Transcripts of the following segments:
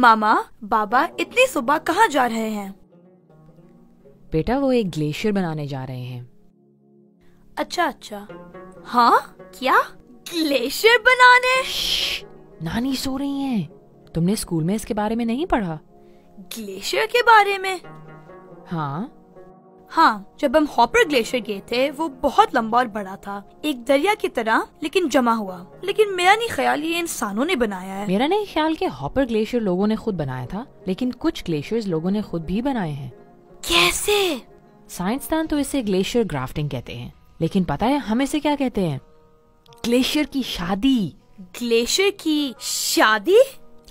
मामा, बाबा इतनी सुबह कहाँ जा रहे हैं? बेटा वो एक ग्लेशियर बनाने जा रहे हैं। अच्छा। हाँ, क्या ग्लेशियर बनाने? नानी सो रही हैं। तुमने स्कूल में इसके बारे में नहीं पढ़ा? ग्लेशियर के बारे में? हाँ, जब हम हॉपर ग्लेशियर गए थे वो बहुत लंबा और बड़ा था, एक दरिया की तरह, लेकिन जमा हुआ। लेकिन मेरा नहीं ख्याल ये इंसानों ने बनाया है। मेरा नहीं ख्याल कि हॉपर ग्लेशियर लोगों ने खुद बनाया था, लेकिन कुछ ग्लेशियर्स लोगों ने खुद भी बनाए हैं। कैसे? साइंसदान तो इसे ग्लेशियर ग्राफ्टिंग कहते हैं, लेकिन पता है हम इसे क्या कहते हैं? ग्लेशियर की शादी। ग्लेशियर की शादी?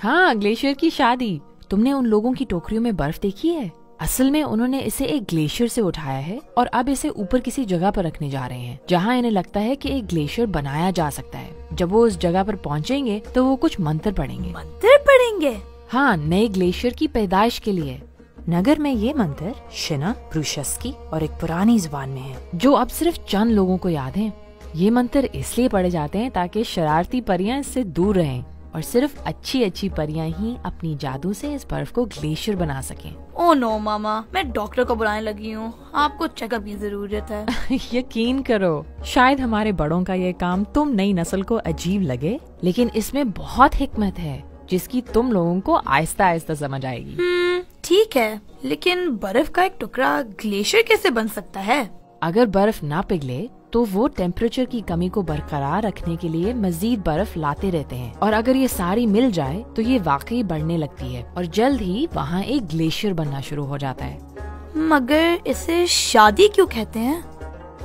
हाँ, ग्लेशियर की शादी। तुमने उन लोगों की टोकरियों में बर्फ देखी है? असल में उन्होंने इसे एक ग्लेशियर से उठाया है और अब इसे ऊपर किसी जगह पर रखने जा रहे हैं, जहाँ इन्हें लगता है कि एक ग्लेशियर बनाया जा सकता है। जब वो उस जगह पर पहुँचेंगे तो वो कुछ मंत्र पढ़ेंगे। मंत्र पढ़ेंगे? हाँ, नए ग्लेशियर की पैदाइश के लिए। नगर में ये मंत्र शिना, प्रूशस्की और एक पुरानी जुबान में है, जो अब सिर्फ चंद लोगों को याद है। ये मंत्र इसलिए पढ़े जाते हैं ताकि शरारती परियां इससे दूर रहें और सिर्फ अच्छी परियां ही अपनी जादू से इस बर्फ को ग्लेशियर बना सकें। ओह नो मामा, मैं डॉक्टर को बुलाने लगी हूँ, आपको चेकअप की जरूरत है। यकीन करो, शायद हमारे बड़ों का ये काम तुम नई नस्ल को अजीब लगे, लेकिन इसमें बहुत हिकमत है जिसकी तुम लोगों को आहिस्ता आहिस्ता समझ आएगी। ठीक है, लेकिन बर्फ का एक टुकड़ा ग्लेशियर कैसे बन सकता है? अगर बर्फ ना पिघले तो वो टेम्परेचर की कमी को बरकरार रखने के लिए मजीद बर्फ लाते रहते हैं, और अगर ये सारी मिल जाए तो ये वाकई बढ़ने लगती है और जल्द ही वहाँ एक ग्लेशियर बनना शुरू हो जाता है। मगर इसे शादी क्यों कहते हैं?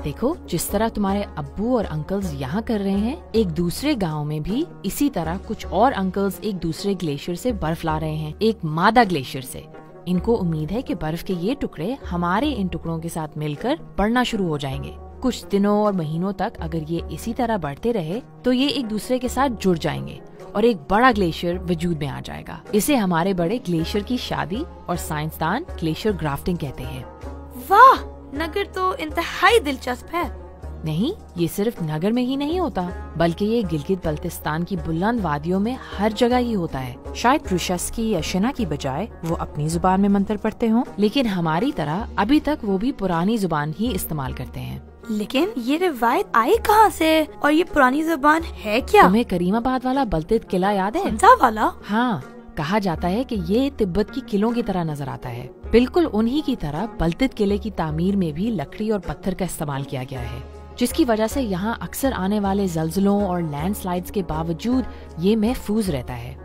देखो, जिस तरह तुम्हारे अब्बू और अंकल्स यहाँ कर रहे हैं, एक दूसरे गांव में भी इसी तरह कुछ और अंकल्स एक दूसरे ग्लेशियर से बर्फ ला रहे हैं, एक मादा ग्लेशियर से। इनको उम्मीद है कि बर्फ के ये टुकड़े हमारे इन टुकड़ों के साथ मिलकर बढ़ना शुरू हो जाएंगे। कुछ दिनों और महीनों तक अगर ये इसी तरह बढ़ते रहे तो ये एक दूसरे के साथ जुड़ जाएंगे और एक बड़ा ग्लेशियर वजूद में आ जाएगा। इसे हमारे बड़े ग्लेशियर की शादी और साइंसदान ग्लेशियर ग्राफ्टिंग कहते हैं। वाह, नगर तो इंतहाई दिलचस्प है। नहीं, ये सिर्फ नगर में ही नहीं होता, बल्कि ये गिलगित बल्तिस्तान की बुलंद वादियों में हर जगह ही होता है। शायद प्रूशस्की या शिना की बजाय वो अपनी जुबान में मंत्र पढ़ते हों, लेकिन हमारी तरह अभी तक वो भी पुरानी जुबान ही इस्तेमाल करते हैं। लेकिन ये रिवायत आई कहाँ से और ये पुरानी जुबान है क्या? तुम्हें करीमाबाद वाला बलतित किला याद है? कौन वाला? हाँ, कहा जाता है कि ये तिब्बत की किलों की तरह नजर आता है। बिल्कुल उन्हीं की तरह बलतित किले की तामीर में भी लकड़ी और पत्थर का इस्तेमाल किया गया है, जिसकी वजह से यहाँ अक्सर आने वाले जल्जलों और लैंडस्लाइड्स के बावजूद ये महफूज रहता है।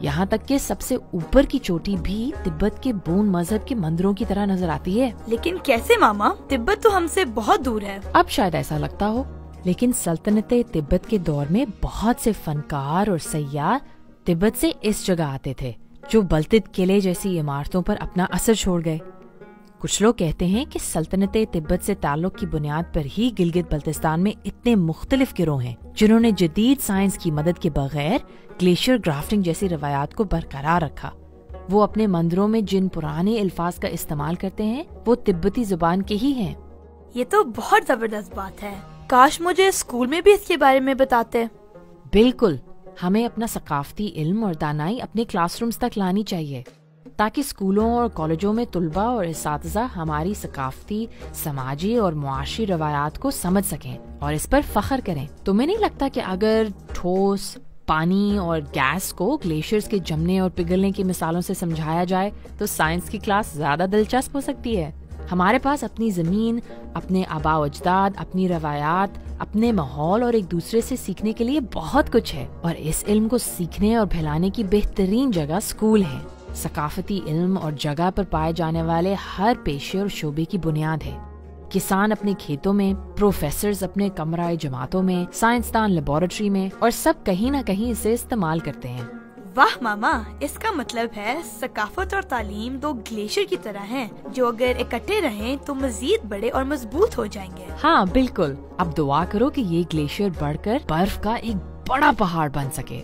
यहाँ तक कि सबसे ऊपर की चोटी भी तिब्बत के बौद्ध मजहब के मंदिरों की तरह नजर आती है। लेकिन कैसे मामा? तिब्बत तो हमसे बहुत दूर है। अब शायद ऐसा लगता हो, लेकिन सल्तनते तिब्बत के दौर में बहुत से फनकार और सयाह तिब्बत से इस जगह आते थे, जो बलतित किले जैसी इमारतों पर अपना असर छोड़ गए। कुछ लोग कहते हैं कि सल्तनते तिब्बत से ताल्लुक की बुनियाद पर ही गिलगित बल्तिस्तान में इतने मुख्तलिफ गिरोह हैं जिन्होंने जदीद साइंस की मदद के बगैर ग्लेशियर ग्राफ्टिंग जैसी रवायात को बरकरार रखा। वो अपने मंदिरों में जिन पुराने अल्फाज का इस्तेमाल करते हैं वो तिब्बती जुबान के ही हैं। ये तो बहुत जबरदस्त बात है। काश मुझे स्कूल में भी इसके बारे में बताते। बिल्कुल, हमें अपना सकाफती इल्म और दानाई अपने क्लासरूम्स तक लानी चाहिए, ताकि स्कूलों और कॉलेजों में तुलबा और इस्तिज़ा हमारी सकाफती, समाजी और मुआशी रवायात को समझ सकें और इस पर फख्र करें। तुम्हें नहीं लगता कि अगर ठोस, पानी और गैस को ग्लेशियर्स के जमने और पिघलने की मिसालों से समझाया जाए तो साइंस की क्लास ज्यादा दिलचस्प हो सकती है? हमारे पास अपनी जमीन, अपने आबा अजदाद, अपनी रवायात, अपने माहौल और एक दूसरे से सीखने के लिए बहुत कुछ है, और इस इल्म को सीखने और फैलाने की बेहतरीन जगह स्कूल है। सकाफती इल्म और जगह पर पाए जाने वाले हर पेशे और शोबे की बुनियाद है। किसान अपने खेतों में, प्रोफेसर्स अपने कमराए जमातों में, साइंसदान लेबोरेटरी में, और सब कहीं न कहीं इसे इस्तेमाल करते हैं। वाह मामा, इसका मतलब है सकाफत और तालीम दो ग्लेशियर की तरह हैं, जो अगर इकट्ठे रहें तो मजीद बड़े और मजबूत हो जाएंगे। हाँ बिल्कुल। अब दुआ करो कि ये ग्लेशियर बढ़कर बर्फ का एक बड़ा पहाड़ बन सके।